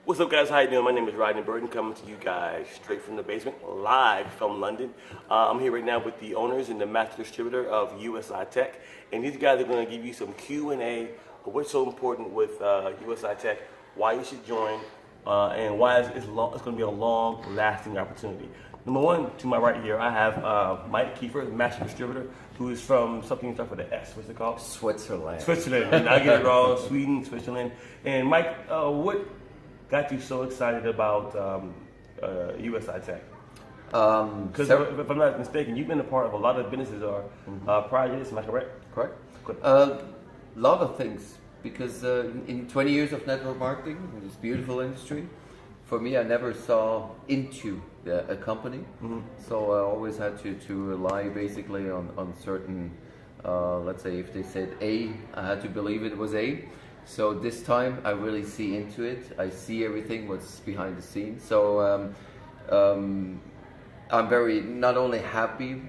What's up, guys? How you doing? My name is Rodney Burton, coming to you guys straight from the basement, live from London. I'm here right now with the owners and the master distributor of USI Tech, and these guys are going to give you some Q&A of what's so important with USI Tech, why you should join, and why it's going to be a long-lasting opportunity. Number one, to my right here, I have Mike Kiefer, the master distributor, who is from something that starts with an S. What's it called? Switzerland. Switzerland. And I get it wrong. Sweden, Switzerland. And Mike, what got you so excited about USI Tech? Because if I'm not mistaken, you've been a part of a lot of businesses prior to this, am I correct? Correct. A lot of things, because in 20 years of network marketing, in this beautiful industry, for me, I never saw into a company. So I always had to rely basically on certain, let's say if they said A, I had to believe it was A. So this time I really see into it. I see everything what's behind the scenes. So I'm very not only happy,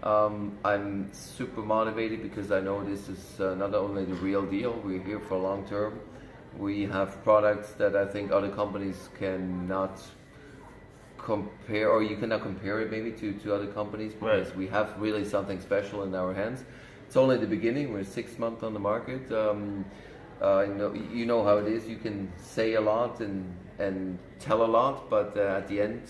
I'm super motivated because I know this is not only the real deal. We're here for long term. We have products that I think other companies cannot compare, or you cannot compare it maybe to other companies, because we have really something special in our hands. It's only the beginning. We're 6 months on the market. You know how it is. You can say a lot and tell a lot, but at the end,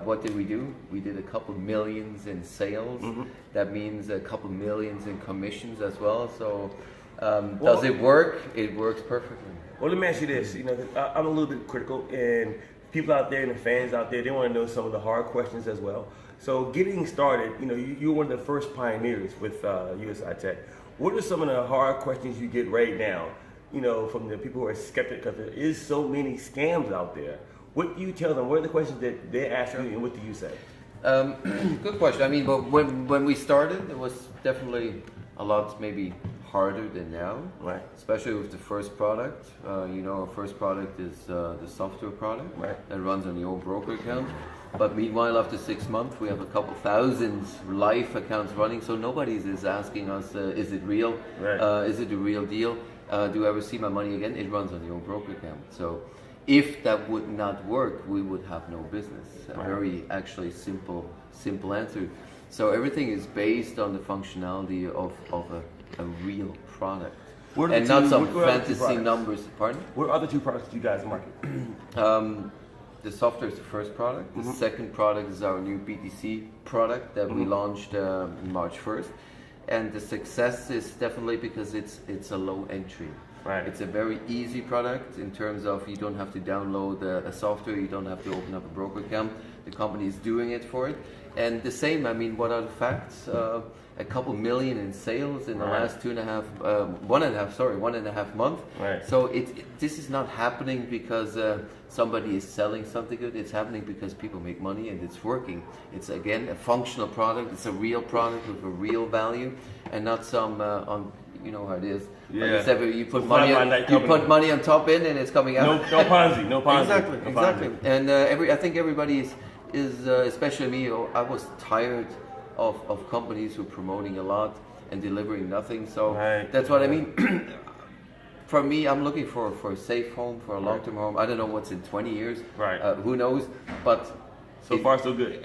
what did we do? We did a couple millions in sales. That means a couple millions in commissions as well. So does it work? It works perfectly. Well, let me ask you this. You know, I'm a little bit critical, and people out there and the fans out there, they want to know some of the hard questions as well. So getting started, you know, you're one of the first pioneers with USI Tech. What are some of the hard questions you get right now, you know, from the people who are skeptic, because there is so many scams out there? What do you tell them? What are the questions that they ask you, and what do you say? Good question. I mean, but when we started, it was definitely a lot maybe harder than now, right? Especially with the first product. You know, our first product is the software product that runs on your own broker account. But meanwhile, after 6 months, we have a couple thousand live accounts running. So nobody is asking us, is it real? Is it a real deal? Do I ever see my money again? It runs on your own broker account. So if that would not work, we would have no business. A very actually simple answer. So everything is based on the functionality of a real product, and not some fantasy numbers. Pardon? What are the two products that you guys market? The software is the first product. The second product is our new BTC product that we launched March 1st. And the success is definitely because it's a low entry. It's a very easy product in terms of you don't have to download a software, you don't have to open up a broker account. The company is doing it for it. And the same, I mean, what are the facts? A couple million in sales in the last 1.5 months. So this is not happening because somebody is selling something good. It's happening because people make money and it's working. It's again a functional product. It's a real product with a real value, and not some you know how it is. Yeah. You put money on top in and it's coming out. No Ponzi. No Ponzi. Exactly. And I think everybody is especially me. I was tired of companies who are promoting a lot and delivering nothing. So that's what I mean. For me, I'm looking for a safe home, for a long-term home. I don't know what's in 20 years. Who knows? But so far, so good.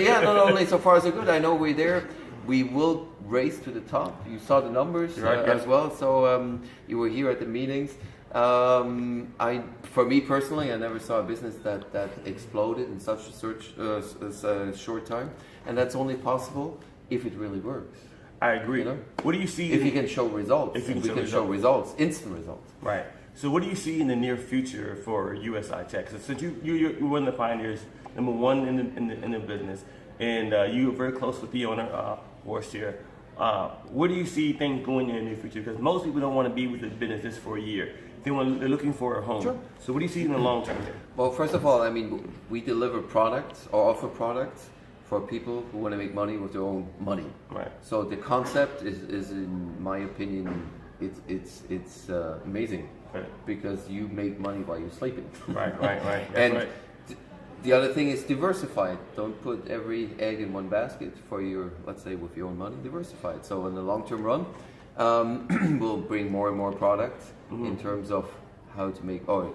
Yeah, not only so far so good. I know we're there. We will race to the top. You saw the numbers as well. So you were here at the meetings. For me personally, I never saw a business that exploded in such a short time, and that's only possible if it really works. I agree. You know? What do you see? If you can show results. If we can show results, instant results. Right. So what do you see in the near future for USI Tech? So since you're one of the pioneers, number one in the business, and you're very close with the owner, Horst here. Where do you see things going in the near future? Because most people don't want to be with the business just for a year. They're looking for a home. Sure. So what do you see in the long term there? Well, first of all, I mean, we deliver products or offer products for people who want to make money with their own money. So the concept is in my opinion, it's amazing because you make money while you're sleeping. Right. And the other thing is diversify it. Don't put every egg in one basket for your, let's say, with your own money. Diversify it. So in the long-term run, we'll bring more and more products in terms of how to make, or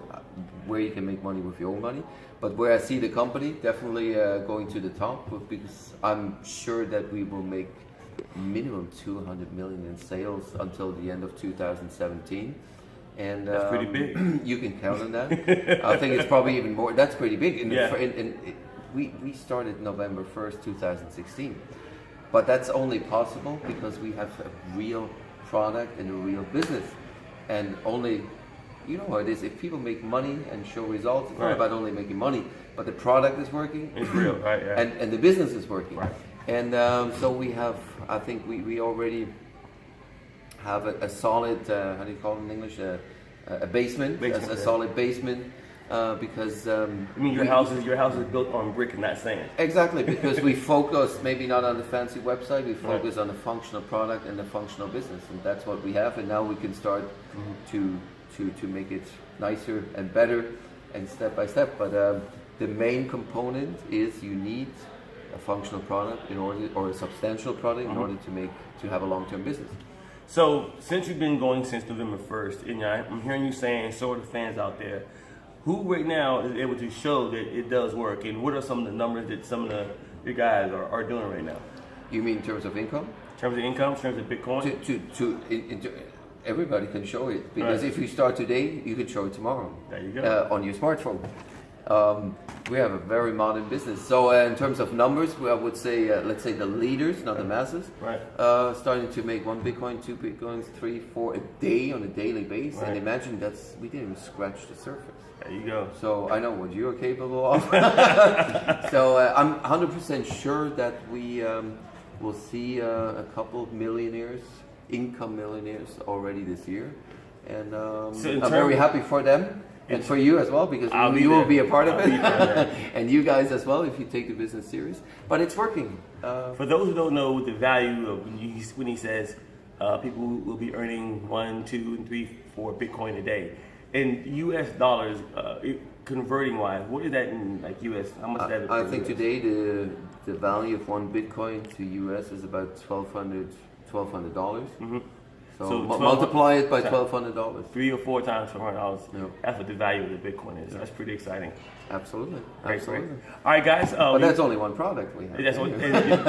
where you can make money with your own money. But where I see the company definitely going to the top, because I'm sure that we will make minimum 200 million in sales until the end of 2017. And That's pretty big. You can count on that. I think it's probably even more. That's pretty big. We started November 1st, 2016. But that's only possible because we have a real product and a real business. And only, you know how it is, if people make money and show results, it's not about only making money, but the product is working. It's real, right? Yeah. And the business is working. Right. And so we have, I think we already have a solid, how do you call it in English, a basement, a solid basement. Because I mean, your house is built on brick and not sand. Exactly, because we focus maybe not on the fancy website, we focus on the functional product and the functional business, and that's what we have. And now we can start to make it nicer and better, and step by step. But the main component is you need a functional product in order, or a substantial product in order to have a long-term business. So since you've been going since November 1st, and I'm hearing you saying, so are the fans out there, who right now is able to show that it does work, and what are some of the numbers that some of your guys are doing right now? You mean in terms of income? In terms of income, in terms of Bitcoin? Everybody can show it, because if you start today, you can show it tomorrow. There you go. On your smartphone. We have a very modern business. So in terms of numbers, I would say, let's say the leaders, not the masses, starting to make 1 Bitcoin, 2 Bitcoins, 3, 4 a day on a daily basis. And imagine we didn't even scratch the surface. There you go. So I know what you're capable of. So I'm 100% sure that we will see a couple of millionaires, income millionaires already this year. And I'm very happy for them. And for you as well, because you will be a part of it. And you guys as well, if you take the business serious. But it's working. For those who don't know the value of when he says people will be earning 1, 2, and 3, 4 Bitcoin a day. In US dollars, converting wise, what is that in like US? How much is that? I think today the value of 1 Bitcoin to US is about $1,200. Mm-hmm. So multiply it by $1,200. 3 or 4 times $1,200. Yeah. That's what the value of the Bitcoin is. Yeah. That's pretty exciting. Absolutely. Great. All right, guys. But that's only one product we have.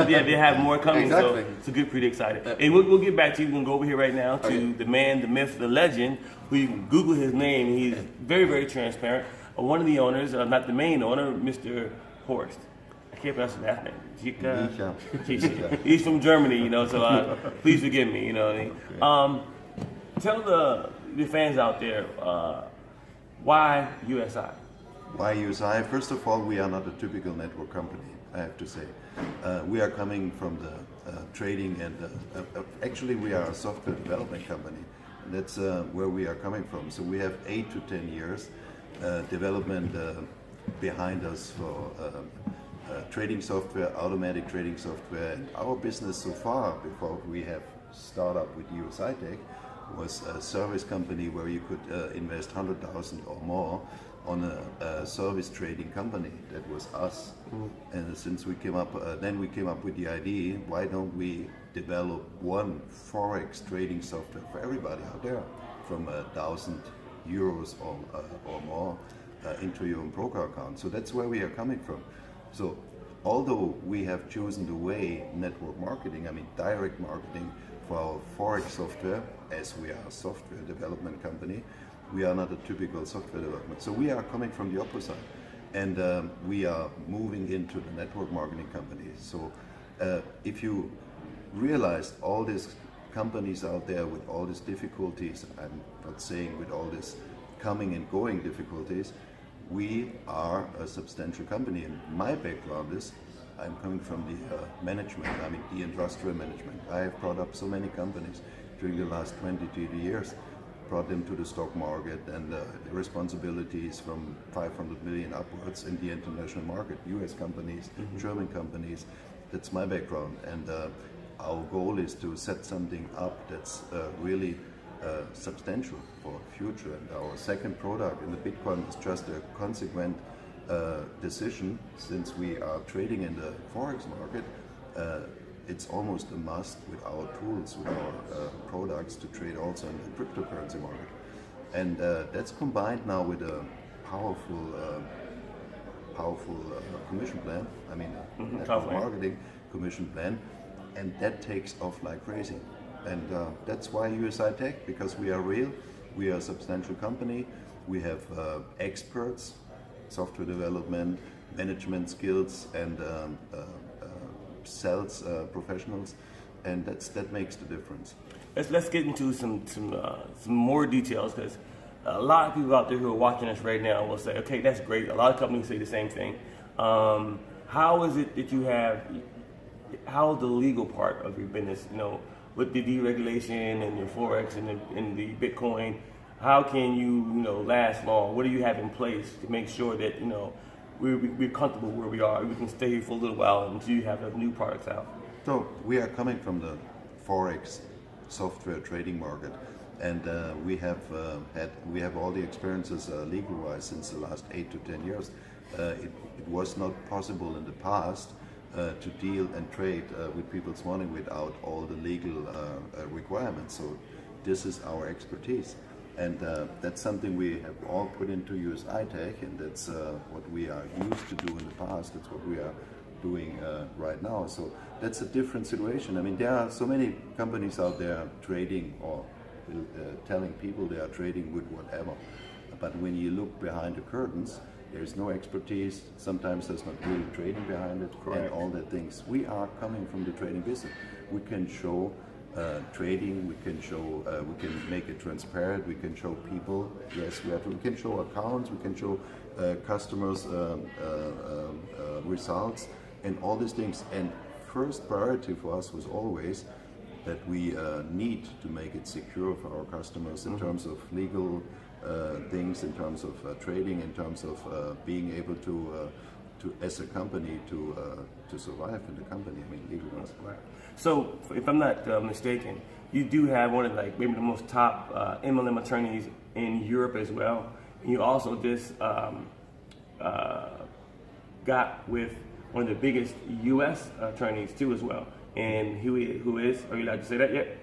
They have more coming. Exactly. So good, pretty excited. And we'll get back to you. We're going to go over here right now to the man, the myth, the legend, who you can Google his name. He's very, very transparent. One of the owners, not the main owner, Mr. Horst. I can't pronounce his last name. He's from Germany, so please forgive me, Tell the fans out there, why USI? Why USI? First of all, we are not a typical network company, I have to say. We are coming from the trading and actually we are a software development company. That's where we are coming from. So we have 8 to 10 years development behind us for trading software, automatic trading software. And our business so far, before we have startup with USI TECH, was a service company where you could invest 100,000 or more on a service trading company. That was us. And since we came up, then we came up with the idea, why don't we develop one Forex trading software for everybody out there, from €1,000 or more into your own broker account. So that's where we are coming from. So although we have chosen the way network marketing, I mean direct marketing for our Forex software, as we are a software development company, we are not a typical software development. So we are coming from the opposite, and we are moving into the network marketing company. So if you realize all these companies out there with all these difficulties, I'm not saying with all these coming and going difficulties, we are a substantial company. And my background is, I'm coming from the management, I mean the industrial management. I have brought up so many companies during the last 20 to 30 years, brought them to the stock market, and the responsibilities from 500 million upwards in the international market, US companies, German companies. That's my background, and our goal is to set something up that's really substantial for the future. And our second product in the Bitcoin is just a consequent decision. Since we are trading in the Forex market, it's almost a must with our tools, with our products, to trade also in the cryptocurrency market. And that's combined now with a powerful commission plan. I mean, network marketing commission plan, and that takes off like crazy. And that's why USI Tech, because we are real, we are a substantial company, we have experts, software development, management skills, and sales professionals, and that makes the difference. Let's get into some more details, because a lot of people out there who are watching us right now will say, okay, that's great. A lot of companies say the same thing. How is it that you have? How is the legal part of your business? You know, with the deregulation and your forex and the Bitcoin, how can you last long? What do you have in place to make sure that we're comfortable where we are? We can stay here for a little while until you have the new products out. So we are coming from the forex software trading market, and we have all the experiences legal-wise since the last 8 to 10 years. It was not possible in the past to deal and trade with people's money without all the legal requirements. So this is our expertise, and that's something we have all put into USI Tech, and that's what we are used to do in the past. That's what we are doing right now. So that's a different situation. I mean, there are so many companies out there trading or telling people they are trading with whatever. But when you look behind the curtains, there's no expertise. Sometimes there's not really trading behind it. Correct. And all that things. We are coming from the trading business. We can show trading. We can show. We can make it transparent. We can show people. Yes, we can show accounts. We can show customers results and all these things. And first priority for us was always that we need to make it secure for our customers in terms of legal things, in terms of trading, in terms of being able to as a company to survive in the company. I mean, legal ones. Right. So, if I'm not mistaken, you do have one of maybe the most top MLM attorneys in Europe as well. And you also just got with one of the biggest U.S. attorneys too as well. And who is? Are you allowed to say that yet?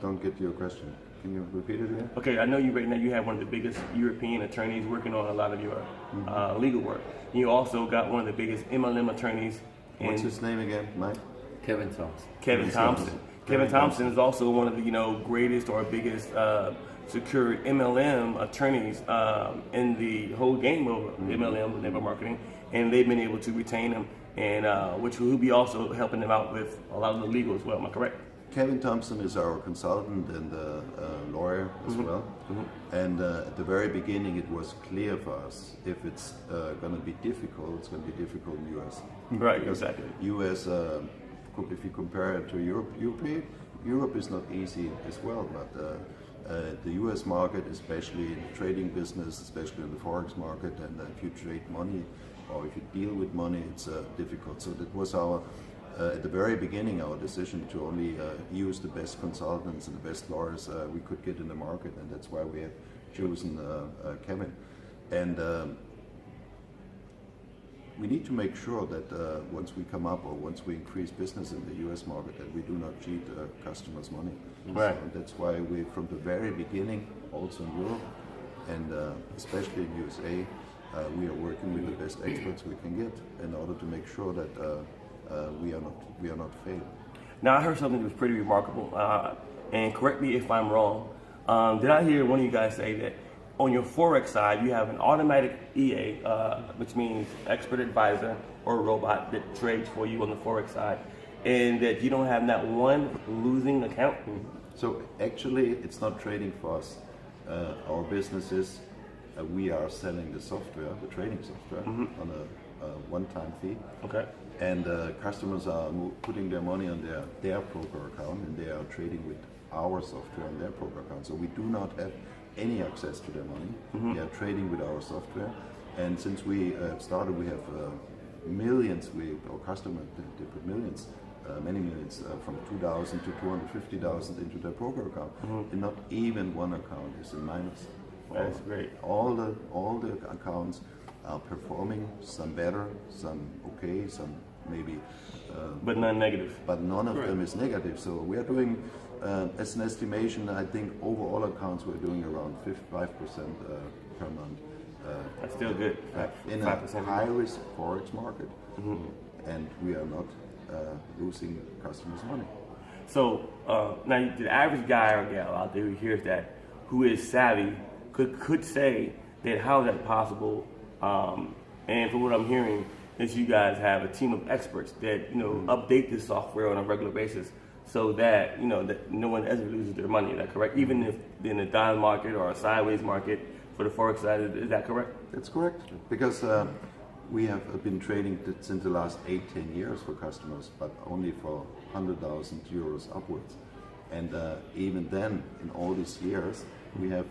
Don't get your question. Can you repeat it again? Okay, I know you right now. You have one of the biggest European attorneys working on a lot of your legal work. And you also got one of the biggest MLM attorneys. What's his name again, Mike? Kevin Thompson. Kevin Thompson. Kevin Thompson is also one of the greatest or biggest secured MLM attorneys in the whole game of MLM, network marketing, and they've been able to retain him, and which will be also helping them out with a lot of the legal as well. Am I correct? Kevin Thompson is our consultant and lawyer as well. And at the very beginning, it was clear for us if it's going to be difficult, it's going to be difficult in the US. Right, exactly. US, if you compare it to Europe is not easy as well, but the US market, especially in the trading business, especially in the forex market, and if you trade money or if you deal with money, it's difficult. So that was our at the very beginning, our decision to only use the best consultants and the best lawyers we could get in the market, and that's why we have chosen Kevin. And we need to make sure that once we come up or once we increase business in the US market, that we do not cheat customers' money. Right. So that's why we, from the very beginning, also in Europe, and especially in USA, we are working with the best experts we can get in order to make sure that we are not failing. Now I heard something that was pretty remarkable, and correct me if I'm wrong. Did I hear one of you guys say that on your forex side you have an automatic EA, which means expert advisor or robot that trades for you on the forex side, and that you don't have not one losing account? So actually, it's not trading for us. Our business is we are selling the software, the trading software, on a one-time fee. Okay. And customers are putting their money on their broker account, and they are trading with our software on their broker account. So we do not have any access to their money. They are trading with our software. And since we started, we have millions. Our customers they put millions, many millions, from 2,000 to 250,000 into their broker account, and not even one account is in minus. That's great. All the accounts are performing, some better, some okay, some maybe. But none negative. But none of them is negative. So we are doing As an estimation, I think overall accounts we're doing around 5% per month. That's still good. In 5%. a high-risk forex market, and we are not losing customers' money. So now the average guy or gal out there who hears that, who is savvy, could say that how is that possible? And from what I'm hearing, is you guys have a team of experts that update this software on a regular basis, so that that no one ever loses their money. Is that correct? Even if in a down market or a sideways market for the forex side, is that correct? That's correct, because we have been trading since the last 8-10 years for customers, but only for 100,000 euros upwards. And even then, in all these years, we have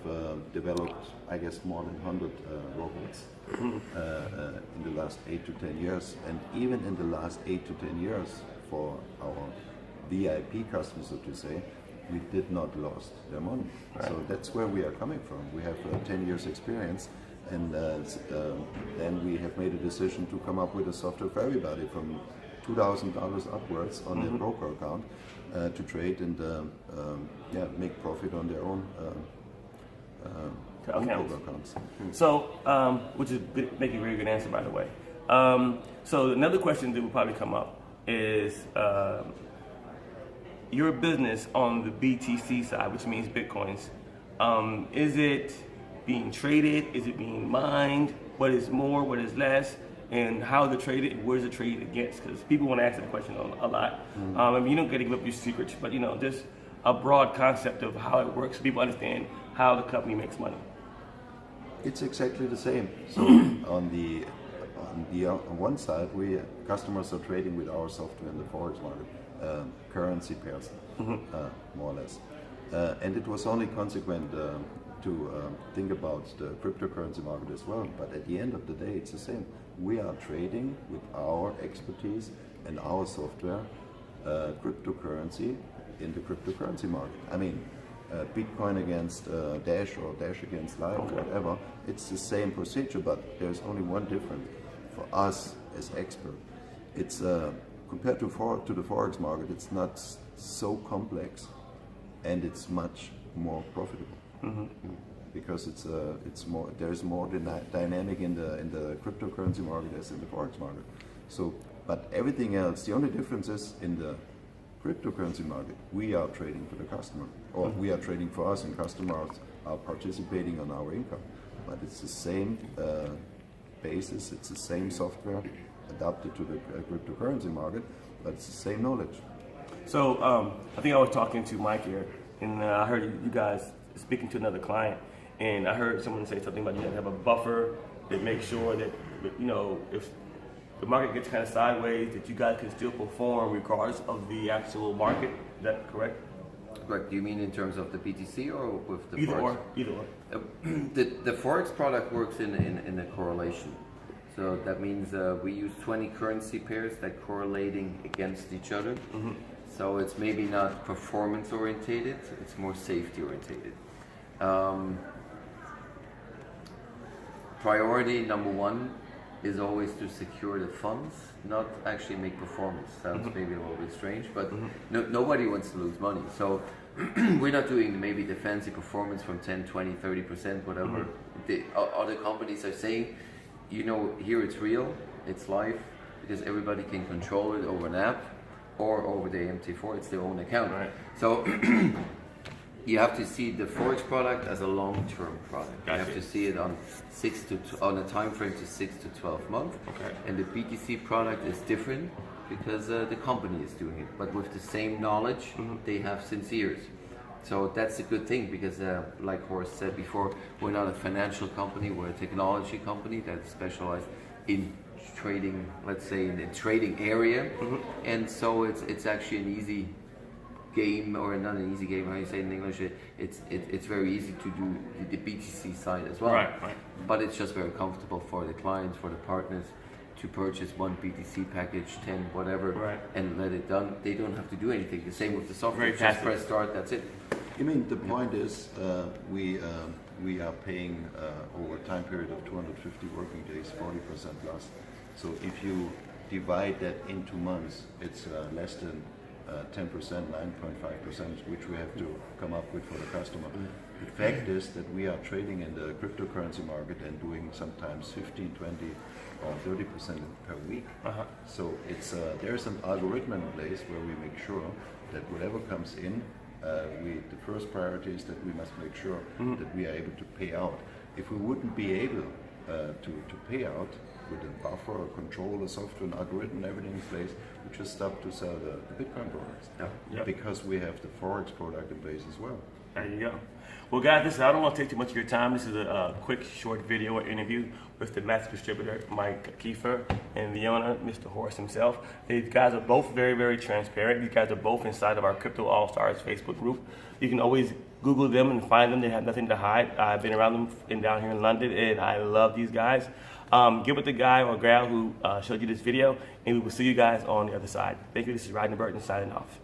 developed, I guess, more than 100 robots in the last 8 to 10 years. And even in the last 8 to 10 years, for our VIP customers, so to say, we did not lose their money. Right. So that's where we are coming from. We have 10 years experience, and then we have made a decision to come up with a software for everybody from $2,000 upwards on their broker account to trade and make profit on their own broker accounts. So, which is making a very good answer, by the way. So another question that will probably come up is your business on the BTC side, which means Bitcoins. Is it being traded? Is it being mined? What is more? What is less? And how is it traded? Where is it traded against? Because people want to ask that question a lot. I mean, you don't get to give up your secrets, but just a broad concept of how it works, so people understand how the company makes money. It's exactly the same. So on one side, customers are trading with our software in the forex market, currency pairs, more or less. And it was only consequent to think about the cryptocurrency market as well. But at the end of the day, it's the same. We are trading with our expertise and our software, cryptocurrency in the cryptocurrency market. I mean, Bitcoin against Dash or Dash against Lite or whatever, it's the same procedure, but there's only one difference. For us as expert, it's compared to the forex market, it's not so complex, and it's much more profitable because it's more. There's more dynamic in the cryptocurrency market as in the forex market. So, but everything else, the only difference is in the cryptocurrency market, we are trading for the customer, or we are trading for us, and customers are participating on our income. But it's the same basis, it's the same software adapted to the cryptocurrency market, but it's the same knowledge. So I think I was talking to Mike here, and I heard you guys speaking to another client, and I heard someone say something about you guys have a buffer that makes sure that if the market gets kind of sideways, that you guys can still perform regardless of the actual market. Is that correct? Correct. Do you mean in terms of the BTC or with the Either Forex? Either or. The Forex product works in a correlation. So that means we use 20 currency pairs that correlating against each other. So it's maybe not performance orientated, it's more safety orientated. Priority number one is always to secure the funds, not actually make performance. Sounds maybe a little bit strange, but nobody wants to lose money. So we're not doing maybe the fancy performance from 10, 20, 30%, whatever the other companies are saying. Here it's real, it's live, because everybody can control it over an app or over the MT4, it's their own account. Right. So you have to see the Forex product as a long-term product. Gotcha. You have to see it on on a time frame to 6 to 12 months. Okay. And the BTC product is different because the company is doing it, but with the same knowledge they have since years. So that's a good thing because, like Horst said before, we're not a financial company, we're a technology company that's specialized in trading, let's say in the trading area. And so it's actually an easy game, or not an easy game, how you say it in English, it's very easy to do the BTC side as well. Right. But it's just very comfortable for the clients, for the partners, to purchase one BTC package, 10, whatever, and let it done. They don't have to do anything. The same with the software. Very just passive. press start, that's it. I mean, the point is, we are paying over a time period of 250 working days, 40% loss. So if you divide that into months, it's less than 10%, 9.5%, which we have to come up with for the customer. The fact is that we are trading in the cryptocurrency market and doing sometimes 15, 20, or 30% per week. So it's there's an algorithm in place where we make sure that whatever comes in, the first priority is that we must make sure that we are able to pay out. If we wouldn't be able to pay out with a buffer, a control, a software, an algorithm, everything in place, we just stop to sell the Bitcoin products. Because we have the Forex product in place as well. There you go. Well, guys, listen, I don't want to take too much of your time. This is a quick, short video or interview with the master distributor, Mike Kiefer, and the owner, Mr. Horst himself. These guys are both very, very transparent. These guys are both inside of our Crypto All-Stars Facebook group. You can always Google them and find them. They have nothing to hide. I've been around them down here in London, and I love these guys. Get with the guy or gal who showed you this video, and we will see you guys on the other side. Thank you. This is Rodney Burton signing off.